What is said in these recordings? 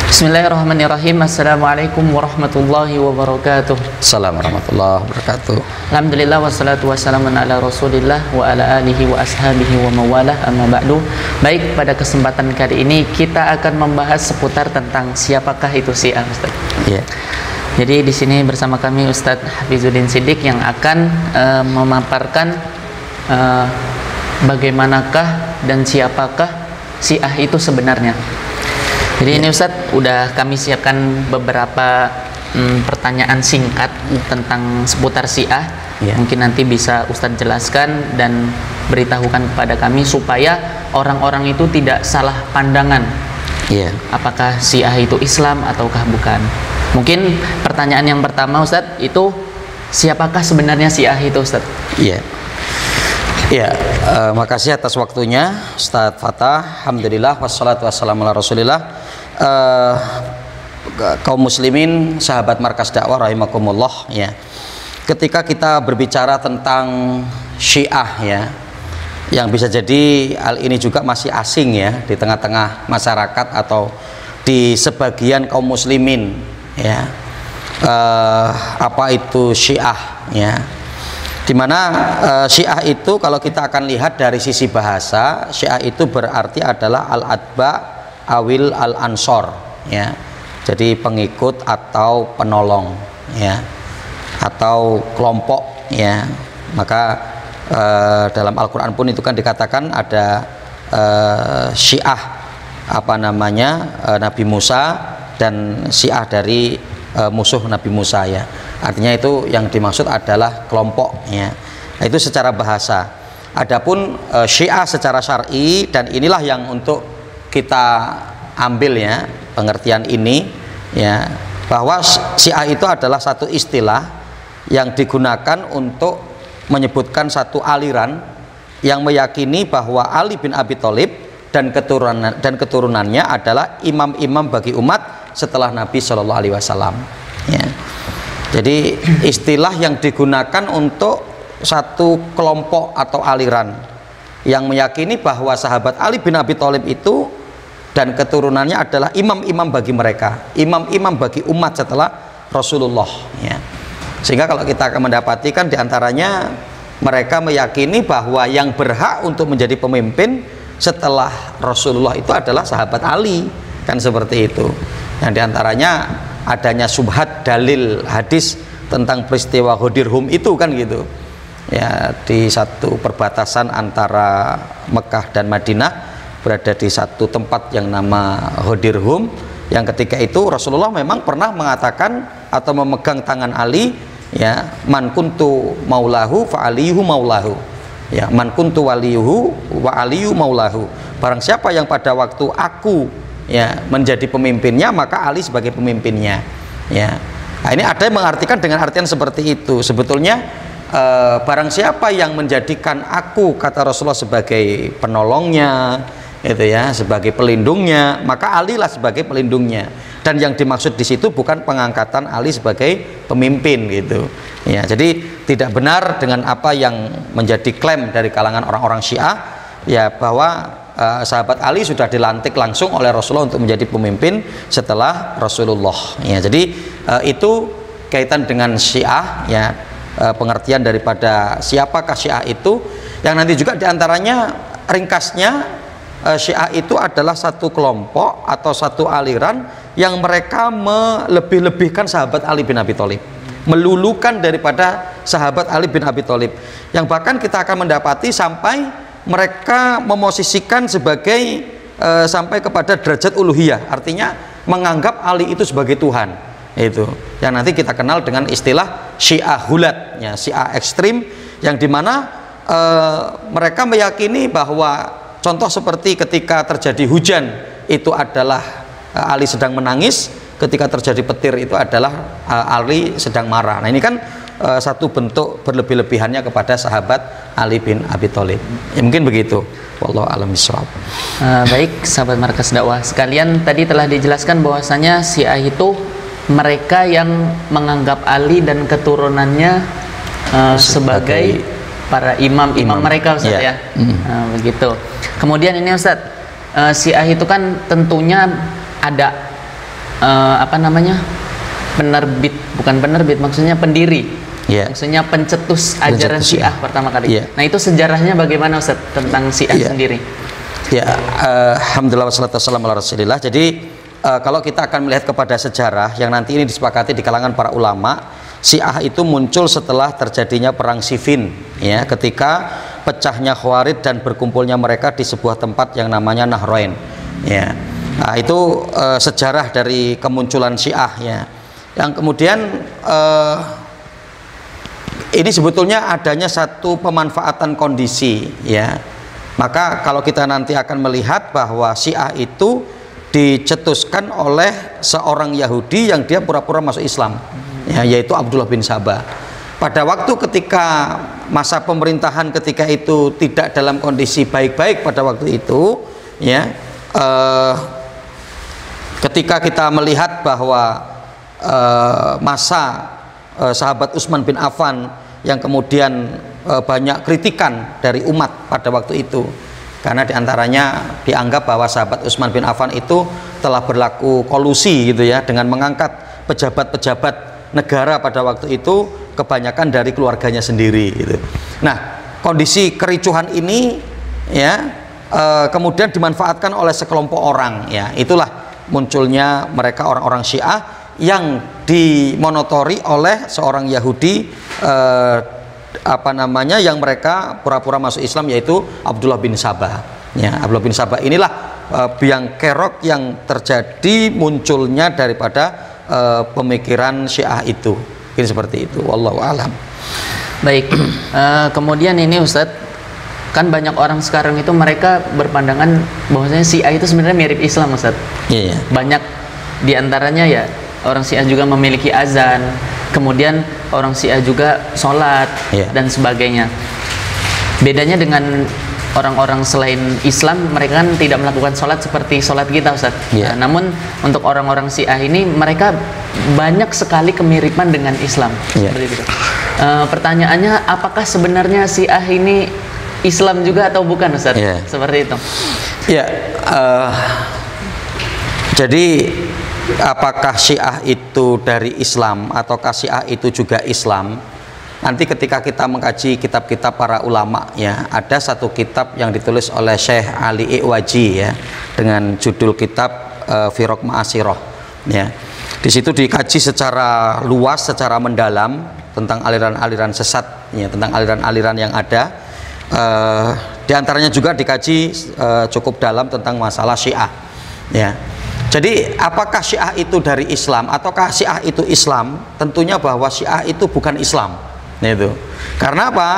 Bismillahirrahmanirrahim. Assalamualaikum warahmatullahi wabarakatuh. Assalamualaikum warahmatullahi wabarakatuh. Alhamdulillah wassalatu wassalamu ala Rasulillah wa ala alihi wa ashabihi wa mawalah, amma ba'du. Baik, pada kesempatan kali ini kita akan membahas seputar tentang siapakah itu Syiah, Ustaz. Iya. Jadi di sini bersama kami Ustaz Hafizuddin Siddiq yang akan memaparkan bagaimanakah dan siapakah Syiah itu sebenarnya. Jadi ini Ustadz, udah kami siapkan beberapa pertanyaan singkat tentang seputar Syiah. Mungkin nanti bisa Ustadz jelaskan dan beritahukan kepada kami supaya orang-orang itu tidak salah pandangan. Apakah Syiah itu Islam ataukah bukan? Mungkin pertanyaan yang pertama Ustadz itu, siapakah sebenarnya Syiah itu Ustadz? Makasih atas waktunya Ustadz Fatah. Alhamdulillah wassalatu wassalamu ala Rasulillah. Kaum muslimin, sahabat markas dakwah rahimakumullah, ya. Ketika kita berbicara tentang Syiah, ya, yang bisa jadi hal ini juga masih asing ya di tengah-tengah masyarakat atau di sebagian kaum muslimin, ya. Apa itu Syiah, ya? Dimana Syiah itu kalau kita akan lihat dari sisi bahasa, Syiah itu berarti adalah al-atba awil al-ansor, ya. Jadi pengikut atau penolong, ya, atau kelompok, ya. Maka dalam Al-Quran pun itu kan dikatakan ada Syiah Nabi Musa dan Syiah dari musuh Nabi Musa, ya. Artinya itu yang dimaksud adalah kelompok, ya. Nah, itu secara bahasa. Adapun Syiah secara syar'i, dan inilah yang untuk kita ambil, ya, pengertian ini, ya, bahwa Syiah itu adalah satu istilah yang digunakan untuk menyebutkan satu aliran yang meyakini bahwa Ali bin Abi Thalib dan keturunannya adalah imam-imam bagi umat setelah Nabi Shallallahu Alaihi Wasallam, ya. Jadi istilah yang digunakan untuk satu kelompok atau aliran yang meyakini bahwa sahabat Ali bin Abi Thalib itu dan keturunannya adalah imam-imam bagi mereka, imam-imam bagi umat setelah Rasulullah, ya. Sehingga kalau kita akan mendapati kan diantaranya mereka meyakini bahwa yang berhak untuk menjadi pemimpin setelah Rasulullah itu adalah sahabat Ali, kan seperti itu. Yang diantaranya adanya subhat dalil hadis tentang peristiwa Ghadir-Hum itu kan gitu, ya, di satu perbatasan antara Mekah dan Madinah, berada di satu tempat yang nama Ghadir-Hum, yang ketika itu Rasulullah memang pernah mengatakan atau memegang tangan Ali, ya, man kuntu maulahu fa aliyuhu maulahu, ya, man kuntu waliyuhu wa aliyu maulahu, barang siapa yang pada waktu aku, ya, menjadi pemimpinnya maka Ali sebagai pemimpinnya, ya. Nah, ini ada yang mengartikan dengan artian seperti itu. Sebetulnya barang siapa yang menjadikan aku, kata Rasulullah, sebagai penolongnya, itu, ya, sebagai pelindungnya, maka Ali lah sebagai pelindungnya. Dan yang dimaksud di situ bukan pengangkatan Ali sebagai pemimpin, gitu, ya. Jadi tidak benar dengan apa yang menjadi klaim dari kalangan orang-orang Syiah, ya, bahwa sahabat Ali sudah dilantik langsung oleh Rasulullah untuk menjadi pemimpin setelah Rasulullah, ya. Jadi itu kaitan dengan Syiah, ya, pengertian daripada siapakah Syiah itu, yang nanti juga diantaranya ringkasnya Syiah itu adalah satu kelompok atau satu aliran yang mereka melebih-lebihkan sahabat Ali bin Abi Thalib, melulukan daripada sahabat Ali bin Abi Thalib, yang bahkan kita akan mendapati sampai mereka memosisikan sebagai sampai kepada derajat uluhiyah, artinya menganggap Ali itu sebagai Tuhan, itu yang nanti kita kenal dengan istilah Syiah Hulat, ya, Syiah ekstrim, yang dimana mereka meyakini bahwa contoh seperti ketika terjadi hujan itu adalah Ali sedang menangis, ketika terjadi petir itu adalah Ali sedang marah. Nah, ini kan satu bentuk berlebih-lebihannya kepada sahabat Ali bin Abi Thalib, ya, mungkin begitu. Wallahu a'lam bishawab. Baik, sahabat markas dakwah sekalian, tadi telah dijelaskan bahwasanya Syiah itu mereka yang menganggap Ali dan keturunannya sebagai para imam mereka, Ustaz, ya. Begitu. Kemudian ini Ustaz, Syiah itu kan tentunya ada apa namanya, penerbit, bukan penerbit, maksudnya pendiri, maksudnya pencetus ajaran Syiah pertama kali. Nah itu sejarahnya bagaimana Ustaz tentang Syiah sendiri? Ya, alhamdulillah wassalatu wassalamu ala Rasulillah. Jadi kalau kita akan melihat kepada sejarah yang nanti ini disepakati di kalangan para ulama, Syiah itu muncul setelah terjadinya perang Siffin, ya, ketika pecahnya Khawarij dan berkumpulnya mereka di sebuah tempat yang namanya Nahrain, ya. Nah, itu sejarah dari kemunculan Syiah, ya. Yang kemudian ini sebetulnya adanya satu pemanfaatan kondisi, ya. Maka kalau kita nanti akan melihat bahwa Syiah itu dicetuskan oleh seorang Yahudi yang dia pura-pura masuk Islam, ya, yaitu Abdullah bin Sabah. Pada waktu ketika masa pemerintahan ketika itu tidak dalam kondisi baik-baik pada waktu itu, ya, ketika kita melihat bahwa masa sahabat Utsman bin Affan yang kemudian banyak kritikan dari umat pada waktu itu, karena diantaranya dianggap bahwa sahabat Utsman bin Affan itu telah berlaku kolusi gitu ya, dengan mengangkat pejabat-pejabat negara pada waktu itu kebanyakan dari keluarganya sendiri gitu. Nah, kondisi kericuhan ini, ya, kemudian dimanfaatkan oleh sekelompok orang, ya. Itulah munculnya mereka orang-orang Syiah yang dimonotori oleh seorang Yahudi, apa namanya, yang mereka pura-pura masuk Islam, yaitu Abdullah bin Sabah, ya. Abdullah bin Sabah inilah biang kerok yang terjadi munculnya daripada pemikiran Syiah itu. Ini seperti itu, wallahu alam. Baik, kemudian ini Ustadz, kan banyak orang sekarang itu mereka berpandangan bahwasanya Syiah itu sebenarnya mirip Islam, Ustadz. Iya. Banyak diantaranya ya orang Syiah juga memiliki azan, kemudian orang Syiah juga sholat, dan sebagainya. Bedanya dengan orang-orang selain Islam, mereka kan tidak melakukan sholat seperti sholat kita, Ustaz. Nah, namun untuk orang-orang Syiah ini, mereka banyak sekali kemiripan dengan Islam. Seperti itu. Pertanyaannya, apakah sebenarnya Syiah ini Islam juga atau bukan, Ustaz? Seperti itu. Jadi apakah Syiah itu dari Islam ataukah Syiah itu juga Islam? Nanti ketika kita mengkaji kitab-kitab para ulama, ya, ada satu kitab yang ditulis oleh Syekh Ali Iwaji, ya, dengan judul kitab Firaq Ma'asirah, ya. Di situ dikaji secara luas, secara mendalam tentang aliran-aliran sesat, ya, tentang aliran-aliran yang ada. Di antaranya juga dikaji cukup dalam tentang masalah Syiah, ya. Jadi apakah Syiah itu dari Islam ataukah Syiah itu Islam? Tentunya bahwa Syiah itu bukan Islam. Nah, itu. Karena apa?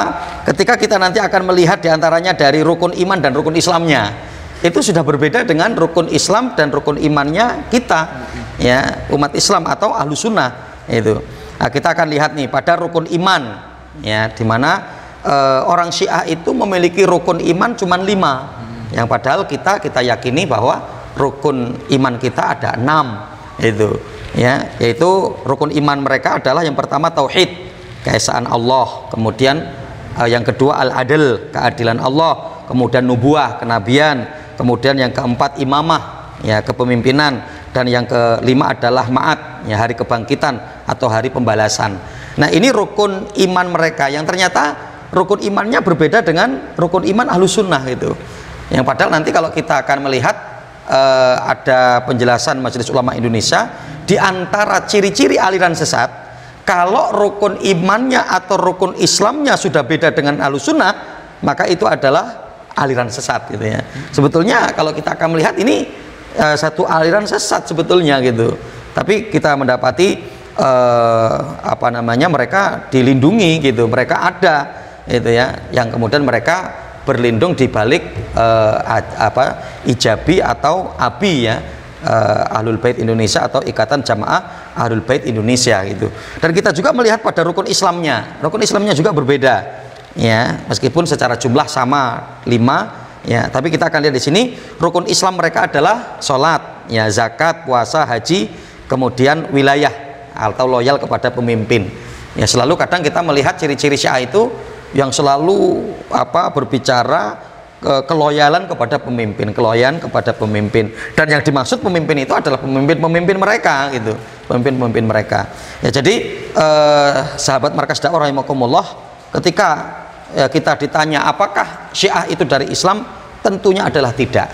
Ketika kita nanti akan melihat diantaranya dari rukun iman dan rukun Islamnya, itu sudah berbeda dengan rukun Islam dan rukun imannya kita, ya, umat Islam atau ahlu sunnah. Itu. Nah, kita akan lihat nih pada rukun iman, ya, dimana orang Syiah itu memiliki rukun iman cuma 5, yang padahal kita yakini bahwa rukun iman kita ada 6, itu, ya, yaitu rukun iman mereka adalah yang pertama tauhid, keesaan Allah, kemudian yang kedua al-adl, keadilan Allah, kemudian nubuah, kenabian, kemudian yang keempat imamah, ya, kepemimpinan, dan yang kelima adalah ma'ad, ya, hari kebangkitan atau hari pembalasan. Nah, ini rukun iman mereka yang ternyata rukun imannya berbeda dengan rukun iman ahlus sunnah, gitu. Yang padahal nanti kalau kita akan melihat ada penjelasan Majelis Ulama Indonesia, di antara ciri-ciri aliran sesat, kalau rukun imannya atau rukun Islamnya sudah beda dengan Ahlus Sunnah, maka itu adalah aliran sesat, gitu ya. Sebetulnya kalau kita akan melihat ini satu aliran sesat sebetulnya, gitu. Tapi kita mendapati apa namanya, mereka dilindungi, gitu. Mereka ada, gitu ya, yang kemudian mereka berlindung di balik Ijabi atau ABI, ya, Ahlul Bait Indonesia atau Ikatan Jamaah Ahlul Bait Indonesia, gitu. Dan kita juga melihat pada rukun Islamnya juga berbeda, ya, meskipun secara jumlah sama 5, ya, tapi kita akan lihat di sini rukun Islam mereka adalah sholat, ya, zakat, puasa, haji, kemudian wilayah atau loyal kepada pemimpin, ya. Selalu kadang kita melihat ciri-ciri Syiah itu yang selalu berbicara keloyalan kepada pemimpin, keloyalan kepada pemimpin. Dan yang dimaksud pemimpin itu adalah pemimpin-pemimpin mereka gitu, pemimpin-pemimpin mereka. Ya, jadi sahabat Markas Dakwah rahimakumullah, ketika kita ditanya apakah Syiah itu dari Islam, tentunya adalah tidak.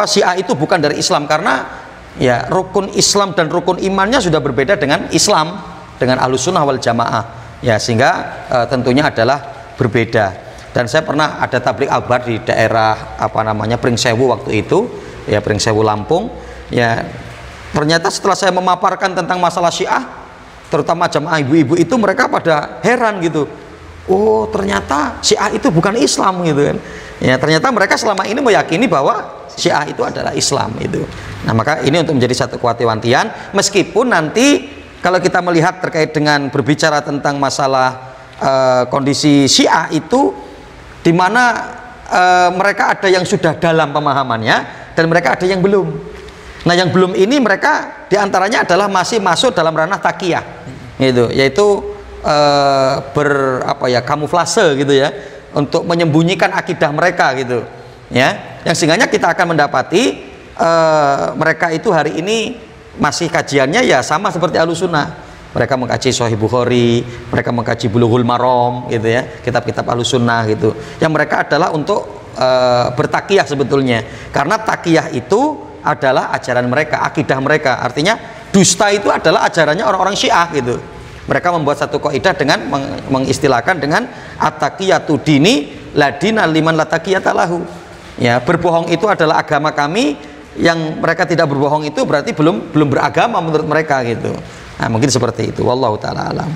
Syiah itu bukan dari Islam, karena ya rukun Islam dan rukun imannya sudah berbeda dengan Islam, dengan Ahlussunnah wal Jamaah. Ya, sehingga tentunya adalah berbeda. Dan saya pernah ada tablik akbar di daerah Pringsewu waktu itu, ya Pringsewu Lampung. Ya, ternyata setelah saya memaparkan tentang masalah Syiah, terutama jamaah ibu-ibu itu, mereka pada heran gitu. Oh, ternyata Syiah itu bukan Islam gitu kan. Ya, ternyata mereka selama ini meyakini bahwa Syiah itu adalah Islam itu. Nah, maka ini untuk menjadi satu kewati-wantian, meskipun nanti kalau kita melihat terkait dengan berbicara tentang masalah kondisi Syiah itu, di mana mereka ada yang sudah dalam pemahamannya dan mereka ada yang belum. Nah, yang belum ini mereka diantaranya adalah masih masuk dalam ranah taqiyah, gitu, yaitu kamuflase gitu ya, untuk menyembunyikan akidah mereka gitu ya, yang sehingga kita akan mendapati mereka itu hari ini masih kajiannya ya sama seperti Ahlussunnah. Mereka mengkaji Sahih Bukhari, mereka mengkaji Bulughul Maram gitu ya, kitab-kitab Ahlussunnah gitu, yang mereka adalah untuk bertakiyah sebetulnya, karena takiyah itu adalah ajaran mereka, akidah mereka. Artinya dusta itu adalah ajarannya orang-orang Syiah gitu. Mereka membuat satu kaidah dengan mengistilahkan dengan at-taqiyatu dini ladina liman la taqiyata lahu. Ya, berbohong itu adalah agama kami, yang mereka tidak berbohong itu berarti belum beragama menurut mereka gitu. Nah, mungkin seperti itu. Wallahu taala alam.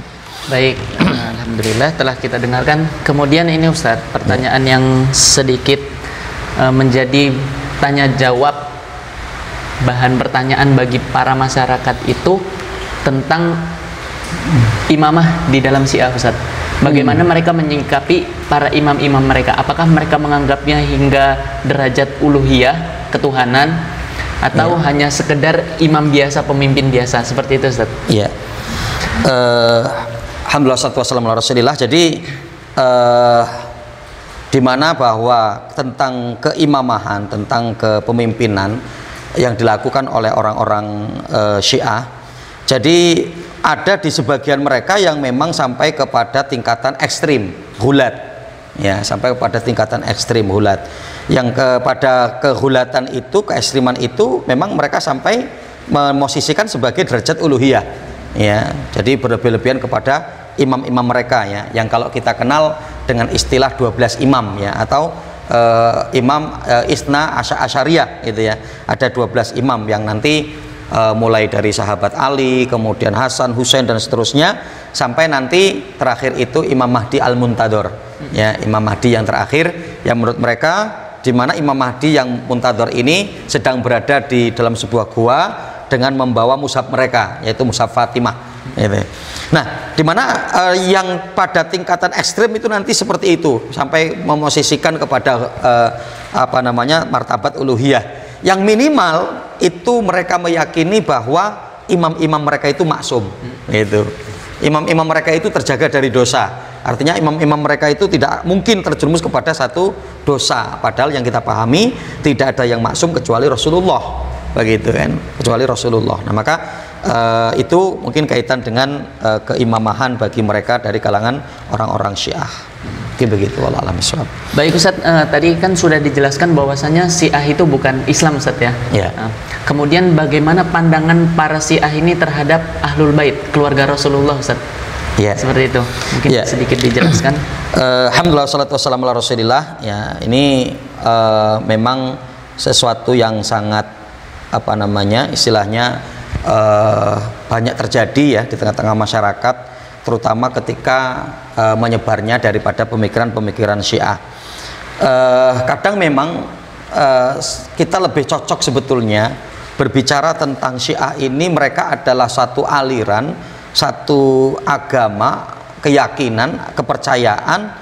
Baik, alhamdulillah telah kita dengarkan. Kemudian ini Ustadz, pertanyaan yang sedikit menjadi tanya jawab, bahan pertanyaan bagi para masyarakat itu tentang imamah di dalam Syiah, Ustaz. Bagaimana mereka menyikapi para imam-imam mereka? Apakah mereka menganggapnya hingga derajat uluhiyah, ketuhanan, atau hanya sekedar imam biasa, pemimpin biasa, seperti itu, Ustaz? Iya. Alhamdulillah wassalatu wassalamu ala Rasulillah. Jadi di mana bahwa tentang keimamahan, tentang kepemimpinan yang dilakukan oleh orang-orang Syiah, jadi ada di sebagian mereka yang memang sampai kepada tingkatan ekstrim hulat, ya, sampai kepada tingkatan ekstrim hulat, yang kepada kehulatan itu, keekstriman itu memang mereka sampai memosisikan sebagai derajat uluhiyah, ya. Jadi berlebih-lebihan kepada imam-imam mereka, ya, yang kalau kita kenal dengan istilah 12 imam, ya, atau imam Isna Asyariyah gitu ya. Ada 12 imam yang nanti mulai dari sahabat Ali, kemudian Hasan, Husain dan seterusnya, sampai nanti terakhir itu Imam Mahdi Al-Muntadhor, ya, Imam Mahdi yang terakhir, yang menurut mereka di mana Imam Mahdi yang Muntadhor ini sedang berada di dalam sebuah gua dengan membawa mushaf mereka, yaitu mushaf Fatimah gitu. Nah, di mana yang pada tingkatan ekstrim itu nanti seperti itu, sampai memosisikan kepada martabat uluhiyah. Yang minimal itu mereka meyakini bahwa imam-imam mereka itu maksum, gitu. Imam-imam mereka itu terjaga dari dosa. Artinya imam-imam mereka itu tidak mungkin terjerumus kepada satu dosa. Padahal yang kita pahami tidak ada yang maksum kecuali Rasulullah, begitu kan? Kecuali Rasulullah. Nah, maka itu mungkin kaitan dengan keimamahan bagi mereka dari kalangan orang-orang Syiah. Mungkin begitu, wallahu a'lam bishawab. Baik Ustaz, tadi kan sudah dijelaskan bahwasanya Syiah itu bukan Islam, Ustaz, ya. Ya. Kemudian bagaimana pandangan para Syiah ini terhadap Ahlul Bait, keluarga Rasulullah, Ustaz? Ya. Seperti itu. Mungkin sedikit dijelaskan. Alhamdulillah wassalatu wassalamu ala Rasulillah. Ya, ini memang sesuatu yang sangat istilahnya banyak terjadi ya di tengah-tengah masyarakat, terutama ketika menyebarnya daripada pemikiran-pemikiran Syiah. Kadang memang kita lebih cocok sebetulnya berbicara tentang Syiah ini, mereka adalah satu aliran, satu agama, keyakinan, kepercayaan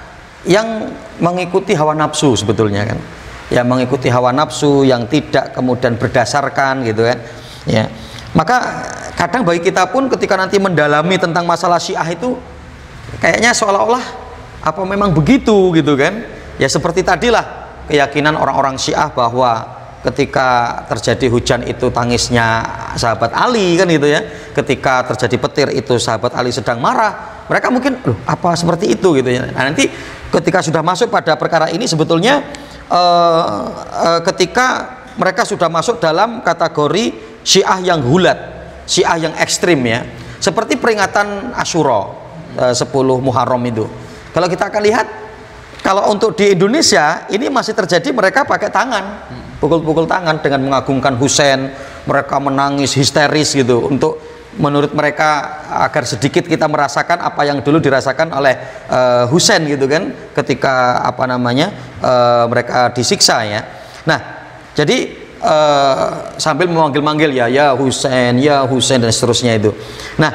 yang mengikuti hawa nafsu sebetulnya kan. Ya, mengikuti hawa nafsu yang tidak kemudian berdasarkan gitu kan. Ya. Maka kadang bagi kita pun ketika nanti mendalami tentang masalah Syiah itu kayaknya seolah-olah apa memang begitu gitu kan. Ya seperti tadilah keyakinan orang-orang Syiah bahwa ketika terjadi hujan itu tangisnya sahabat Ali kan gitu ya, ketika terjadi petir itu sahabat Ali sedang marah. Mereka mungkin loh apa seperti itu gitu ya. Nah, nanti ketika sudah masuk pada perkara ini sebetulnya ketika mereka sudah masuk dalam kategori Syiah yang hulat, Syiah yang ekstrim ya, seperti peringatan Asyura 10 Muharram itu. Kalau kita akan lihat, kalau untuk di Indonesia ini masih terjadi, mereka pakai tangan, pukul-pukul tangan dengan mengagungkan Husain, mereka menangis histeris gitu, untuk menurut mereka agar sedikit kita merasakan apa yang dulu dirasakan oleh Husain gitu kan, ketika apa namanya mereka disiksa ya. Nah, jadi sambil memanggil-manggil ya Husain dan seterusnya itu. Nah,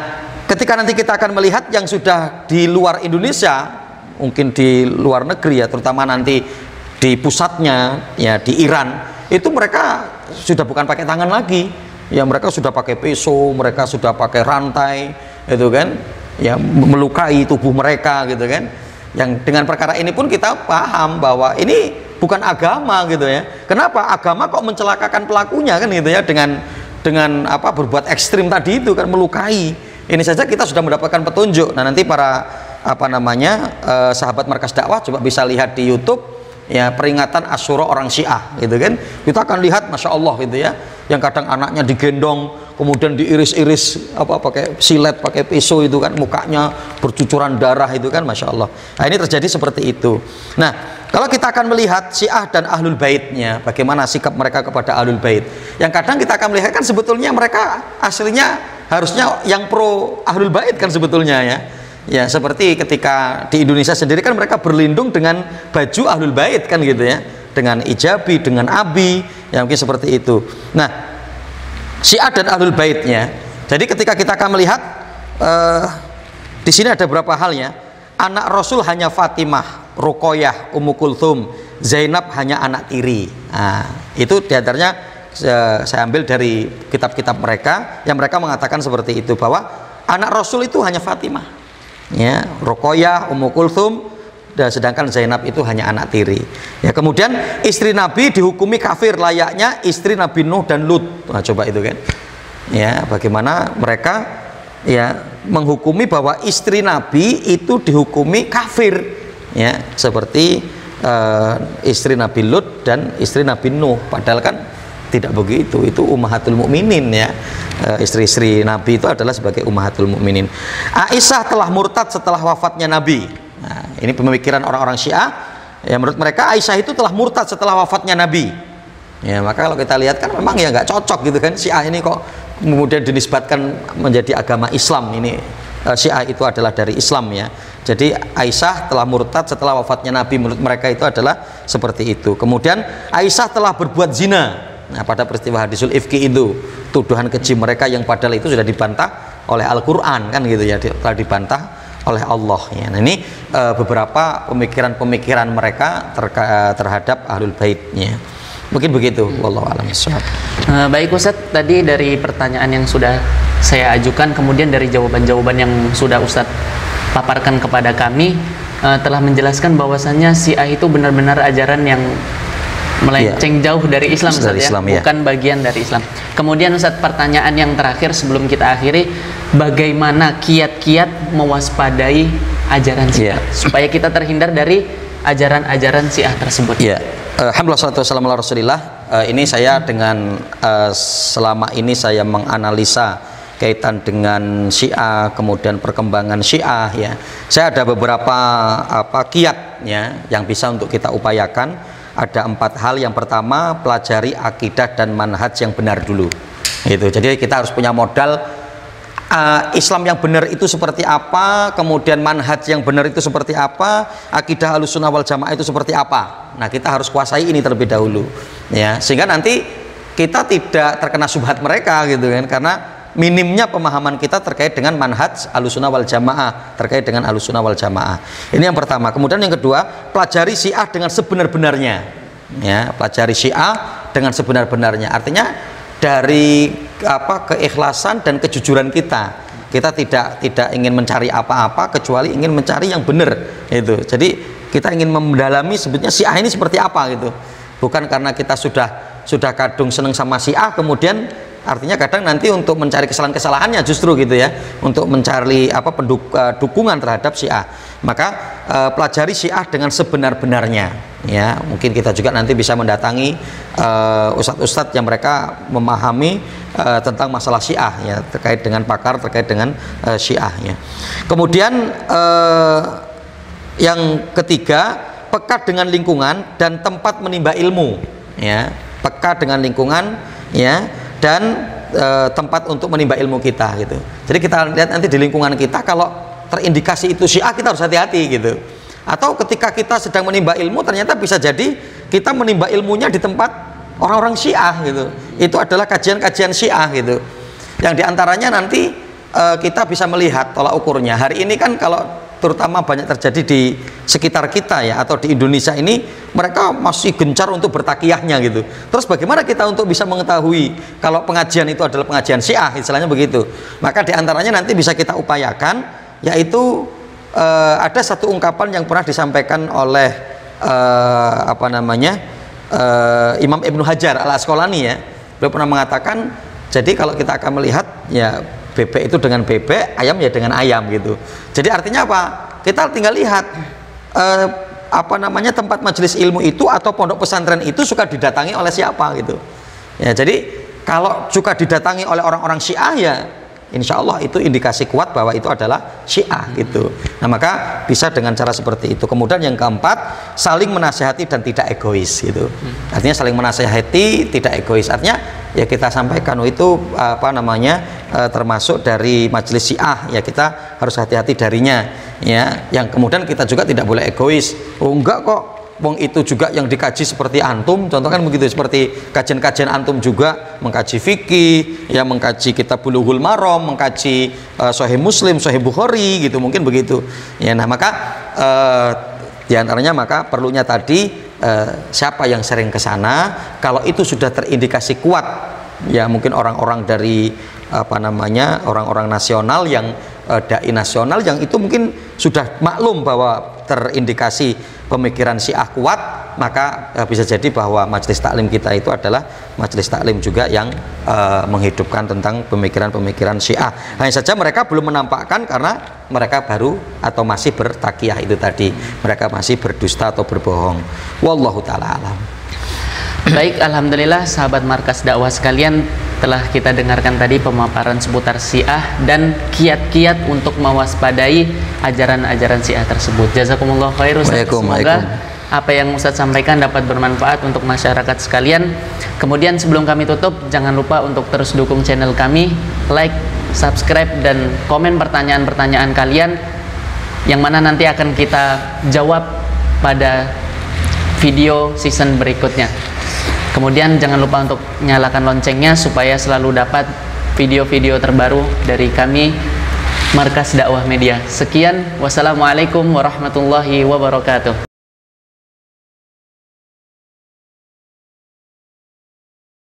ketika nanti kita akan melihat yang sudah di luar Indonesia, mungkin di luar negeri ya, terutama nanti di pusatnya ya di Iran, itu mereka sudah bukan pakai tangan lagi ya, mereka sudah pakai pisau, mereka sudah pakai rantai itu kan ya, melukai tubuh mereka gitu kan. Yang dengan perkara ini pun kita paham bahwa ini bukan agama gitu ya. Kenapa agama kok mencelakakan pelakunya kan gitu ya, dengan apa berbuat ekstrim tadi itu kan, melukai. Ini saja kita sudah mendapatkan petunjuk. Nah, nanti para apa namanya sahabat Markas Dakwah coba bisa lihat di YouTube ya, peringatan Asyura orang Syiah gitu kan. Kita akan lihat Masya Allah gitu ya, yang kadang anaknya digendong kemudian diiris-iris apa pakai silet, pakai pisau itu kan, mukanya bercucuran darah itu kan, Masya Allah. Nah, ini terjadi seperti itu. Nah, kalau kita akan melihat Syiah dan Ahlul Baitnya, bagaimana sikap mereka kepada Ahlul Bait, yang kadang kita akan melihat kan sebetulnya mereka aslinya harusnya yang pro Ahlul Bait kan sebetulnya ya. Ya, seperti ketika di Indonesia sendiri kan mereka berlindung dengan baju Ahlul Bait kan gitu ya, dengan ijabi, dengan abi, yang mungkin seperti itu. Nah, Syiah dan Ahlul Baitnya. Jadi ketika kita akan melihat di sini ada beberapa halnya. Anak Rasul hanya Fatimah, Ruqayyah, Ummu Kulthum, Zainab hanya anak tiri. Nah, itu diantaranya saya ambil dari kitab-kitab mereka, yang mereka mengatakan seperti itu, bahwa anak Rasul itu hanya Fatimah, ya, Ruqayyah, Ummu Kulthum, dan sedangkan Zainab itu hanya anak tiri. Ya, kemudian istri Nabi dihukumi kafir layaknya istri Nabi Nuh dan Lut. Nah, coba itu kan. Ya, bagaimana mereka ya menghukumi bahwa istri Nabi itu dihukumi kafir. Ya, seperti istri Nabi Lut dan istri Nabi Nuh, padahal kan tidak begitu. Itu ummahatul mukminin ya. Istri-istri Nabi itu adalah sebagai ummahatul mukminin. Aisyah telah murtad setelah wafatnya Nabi. Nah, ini pemikiran orang-orang Syiah. Ya, menurut mereka Aisyah itu telah murtad setelah wafatnya Nabi. Ya, maka kalau kita lihat kan memang ya nggak cocok gitu kan, Syiah ini kok kemudian dinisbatkan menjadi agama Islam. Ini Syiah itu adalah dari Islam ya. Jadi Aisyah telah murtad setelah wafatnya Nabi, menurut mereka itu adalah seperti itu. Kemudian Aisyah telah berbuat zina. Nah, pada peristiwa hadisul ifki itu, tuduhan keji mereka yang padahal itu sudah dibantah oleh Al-Quran kan gitu ya, telah dibantah oleh Allah ya. Nah, ini beberapa pemikiran-pemikiran mereka terhadap Ahlul Baitnya. Mungkin begitu, wallahu a'lam bishawab. Baik Ustadz, tadi dari pertanyaan yang sudah saya ajukan, kemudian dari jawaban-jawaban yang sudah Ustadz paparkan kepada kami, telah menjelaskan bahwasannya Syiah itu benar-benar ajaran yang melenceng jauh dari Islam, Ustadz, ya? Bukan bagian dari Islam. Kemudian Ustadz, pertanyaan yang terakhir sebelum kita akhiri, bagaimana kiat-kiat mewaspadai ajaran Syiah supaya kita terhindar dari ajaran-ajaran Syiah tersebut? Alhamdulillah, salatu wassalamu ala Rasulillah. Ini saya dengan selama ini saya menganalisa kaitan dengan Syiah, kemudian perkembangan Syiah ya. Saya ada beberapa kiat ya yang bisa untuk kita upayakan. Ada 4 hal. Yang pertama, pelajari akidah dan manhaj yang benar dulu. Gitu. Jadi kita harus punya modal Islam yang benar itu seperti apa, kemudian manhaj yang benar itu seperti apa, akidah Ahlussunnah wal Jamaah itu seperti apa. Nah, kita harus kuasai ini terlebih dahulu. Ya, sehingga nanti kita tidak terkena syubhat mereka gitu kan, karena minimnya pemahaman kita terkait dengan manhaj Ahlussunnah wal Jamaah, terkait dengan Ahlussunnah wal Jamaah. Ini yang pertama. Kemudian yang kedua, pelajari Syiah dengan sebenar-benarnya. Ya, pelajari Syiah dengan sebenar-benarnya. Artinya dari keikhlasan dan kejujuran kita. Kita tidak ingin mencari apa-apa kecuali ingin mencari yang benar itu. Jadi kita ingin mendalami sebetulnya Syiah ini seperti apa gitu. Bukan karena kita sudah kadung seneng sama Syiah, kemudian artinya kadang nanti untuk mencari kesalahan-kesalahannya justru gitu ya, untuk mencari dukungan terhadap Syiah. Maka pelajari Syiah dengan sebenar-benarnya ya. Mungkin kita juga nanti bisa mendatangi ustadz-ustadz yang mereka memahami tentang masalah Syiah ya, terkait dengan pakar terkait dengan Syiah ya. Kemudian yang ketiga, peka dengan lingkungan dan tempat menimba ilmu ya. Peka dengan lingkungan ya, dan tempat untuk menimba ilmu kita gitu. Jadi kita lihat nanti di lingkungan kita, kalau terindikasi itu Syiah, kita harus hati-hati gitu. Atau ketika kita sedang menimba ilmu, ternyata bisa jadi kita menimba ilmunya di tempat orang-orang Syiah gitu. Itu adalah kajian-kajian Syiah gitu, yang diantaranya nanti kita bisa melihat tolak ukurnya. Hari ini kan kalau terutama banyak terjadi di sekitar kita ya, atau di Indonesia ini, mereka masih gencar untuk bertakiyahnya gitu. Terus bagaimana kita untuk bisa mengetahui kalau pengajian itu adalah pengajian Syiah, istilahnya begitu? Maka diantaranya nanti bisa kita upayakan, yaitu ada satu ungkapan yang pernah disampaikan oleh Imam Ibnu Hajar Al-Asqalani ya. Beliau pernah mengatakan, jadi kalau kita akan melihat ya, bebek itu dengan bebek, ayam ya dengan ayam gitu. Jadi artinya apa? Kita tinggal lihat tempat majelis ilmu itu atau pondok pesantren itu suka didatangi oleh siapa gitu. Ya, jadi kalau suka didatangi oleh orang-orang Syiah ya, insya Allah itu indikasi kuat bahwa itu adalah Syiah gitu. Nah, maka bisa dengan cara seperti itu. Kemudian yang keempat, saling menasihati dan tidak egois gitu. Artinya saling menasihati, tidak egois. Artinya ya kita sampaikan itu termasuk dari majelis Syiah ya, kita harus hati-hati darinya ya. Yang kemudian kita juga tidak boleh egois. Oh enggak kok, wong itu juga yang dikaji seperti antum, contoh kan begitu, seperti kajian-kajian antum juga mengkaji fikih ya, mengkaji kitab Bulughul Maram, mengkaji Sahih Muslim, Sahih Bukhari gitu, mungkin begitu ya. Nah, maka diantaranya maka perlunya tadi siapa yang sering ke sana, kalau itu sudah terindikasi kuat ya, mungkin orang-orang dari orang-orang nasional yang dai nasional yang itu mungkin sudah maklum bahwa terindikasi pemikiran Syiah kuat, maka bisa jadi bahwa majelis taklim kita itu adalah majelis taklim juga yang menghidupkan tentang pemikiran-pemikiran Syiah. Hanya saja mereka belum menampakkan karena mereka baru atau masih bertakiyah itu tadi, mereka masih berdusta atau berbohong. Wallahu ta'ala alam. Baik, alhamdulillah sahabat Markas Dakwah sekalian, telah kita dengarkan tadi pemaparan seputar Syiah dan kiat-kiat untuk mewaspadai ajaran-ajaran Syiah tersebut. Jazakumullah khair Ustaz. Semoga apa yang Ustaz sampaikan dapat bermanfaat untuk masyarakat sekalian. Kemudian sebelum kami tutup, jangan lupa untuk terus dukung channel kami, like, subscribe, dan komen pertanyaan-pertanyaan kalian, yang mana nanti akan kita jawab pada video season berikutnya. Kemudian jangan lupa untuk nyalakan loncengnya supaya selalu dapat video-video terbaru dari kami Markas Dakwah Media. Sekian, wassalamualaikum warahmatullahi wabarakatuh.